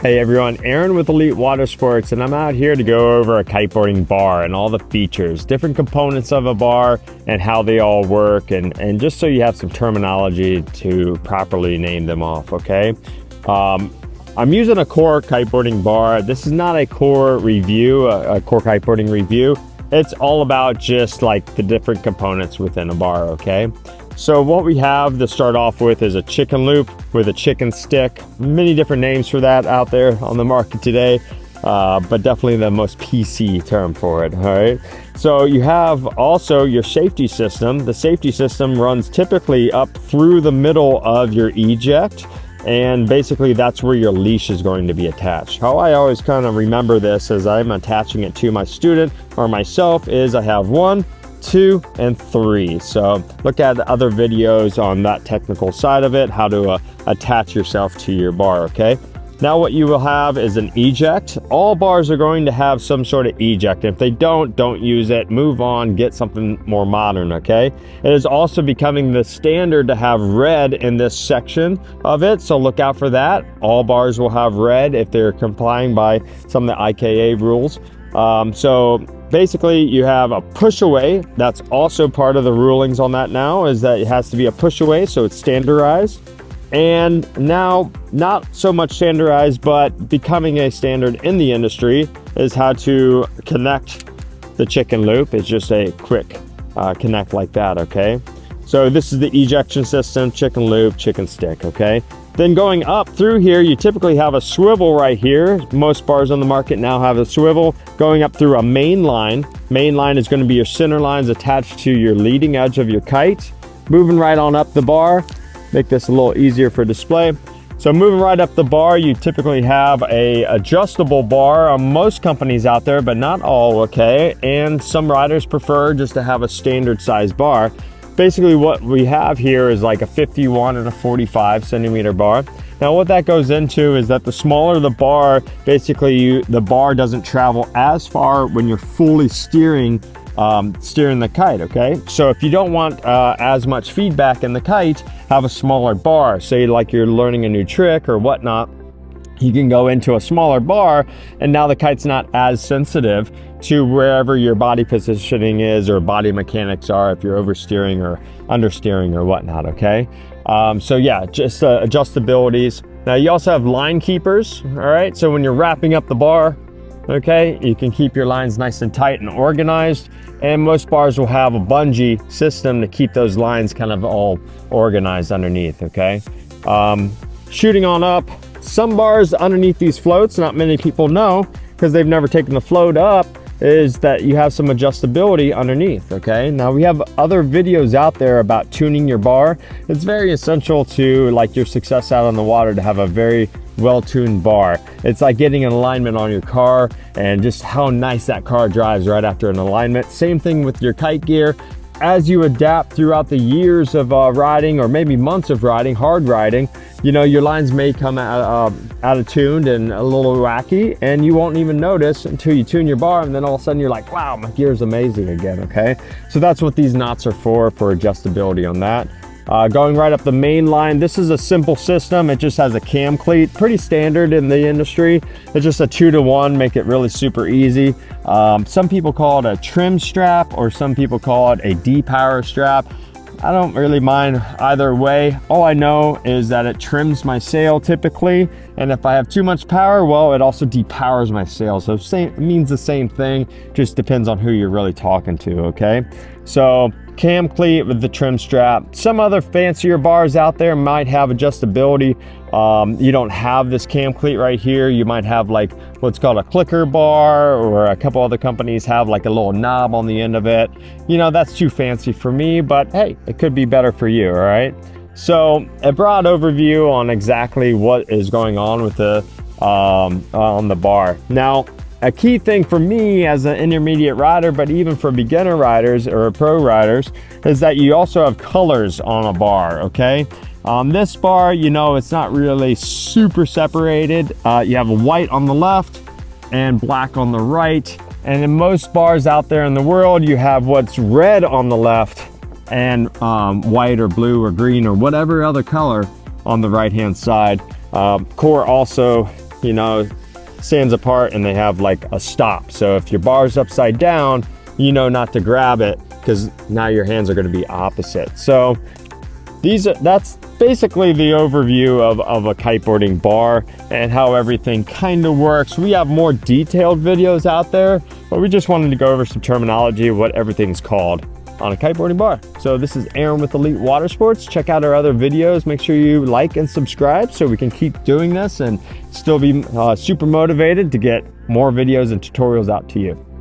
Hey everyone, Aaron with Elite Water Sports, and I'm out here to go over a kiteboarding bar and all the features, different components of a bar and how they all work, and just so you have some terminology to properly name them off, okay? I'm using a core kiteboarding bar. This is not a core review, a core kiteboarding review. It's all about just like the different components within a bar, okay? So what we have to start off with is a chicken loop with a chicken stick. Many different names for that out there on the market today, but definitely the most PC term for it, all right? So you have also your safety system. The safety system runs typically up through the middle of your eject, and basically that's where your leash is going to be attached. How I always kind of remember this as I'm attaching it to my student or myself is I have 1, 2, and 3. So look at other videos on that technical side of it, how to attach yourself to your bar, okay? Now what you will have is an eject. All bars are going to have some sort of eject. If they don't use it, move on, get something more modern, okay? It is also becoming the standard to have red in this section of it, so look out for that. All bars will have red if they're complying by some of the IKA rules. So basically you have a push away. That's also part of the rulings on that now, is that it has to be a push away, so it's standardized. And now not so much standardized, but becoming a standard in the industry is how to connect the chicken loop. It's just a quick connect like that, okay? So this is the ejection system, chicken loop, chicken stick, okay? Then going up through here, you typically have a swivel right here. Most bars on the market now have a swivel going up through a main line. Main line is going to be your center lines attached to your leading edge of your kite. Moving right on up the bar, make this a little easier for display. So moving right up the bar, you typically have a adjustable bar on most companies out there, but not all, okay? And some riders prefer just to have a standard size bar. Basically what we have here is like a 51 and a 45 centimeter bar. Now what that goes into is that the smaller the bar, basically the bar doesn't travel as far when you're fully steering the kite, okay? So if you don't want as much feedback in the kite, have a smaller bar. Say like you're learning a new trick or whatnot, you can go into a smaller bar, and now the kite's not as sensitive to wherever your body positioning is or body mechanics are, if you're oversteering or understeering or whatnot, okay? So yeah, just adjustabilities. Now you also have line keepers, all right? So when you're wrapping up the bar, okay, you can keep your lines nice and tight and organized, and most bars will have a bungee system to keep those lines kind of all organized underneath, okay? Shooting on up, some bars underneath these floats, not many people know because they've never taken the float up, is that you have some adjustability underneath, okay? Now we have other videos out there about tuning your bar. It's very essential to like your success out on the water to have a very well-tuned bar. It's like getting an alignment on your car and just how nice that car drives right after an alignment. Same thing with your kite gear. As you adapt throughout the years of riding, or maybe months of riding, hard riding, you know, your lines may come out of tuned and a little wacky, and you won't even notice until you tune your bar, and then all of a sudden you're like, wow, my gear is amazing again, okay? So that's what these knots are for adjustability on that. Going right up the main line, this is a simple system. It just has a cam cleat, pretty standard in the industry. It's just a 2-to-1, make it really super easy. Some people call it a trim strap, or some people call it a depower strap. I don't really mind either way. All I know is that it trims my sail typically, and if I have too much power, well, it also depowers my sail. So it means the same thing, just depends on who you're really talking to, okay? So cam cleat with the trim strap. Some other fancier bars out there might have adjustability. You don't have this cam cleat right here. You might have like what's called a clicker bar, or a couple other companies have like a little knob on the end of it. You know, that's too fancy for me, but hey, it could be better for you, all right? So a broad overview on exactly what is going on with the on the bar. Now, a key thing for me as an intermediate rider, but even for beginner riders or pro riders, is that you also have colors on a bar, okay? This bar, you know, it's not really super separated. You have white on the left and black on the right. And in most bars out there in the world, you have what's red on the left and white or blue or green or whatever other color on the right hand side. Core also you know, stands apart and they have like a stop. So if your bar's upside down, you know not to grab it because now your hands are going to be opposite. So that's basically the overview of a kiteboarding bar and how everything kind of works. We have more detailed videos out there, but we just wanted to go over some terminology of what everything's called on a kiteboarding bar. So this is Aaron with Elite Water Sports. Check out our other videos. Make sure you like and subscribe so we can keep doing this and still be super motivated to get more videos and tutorials out to you.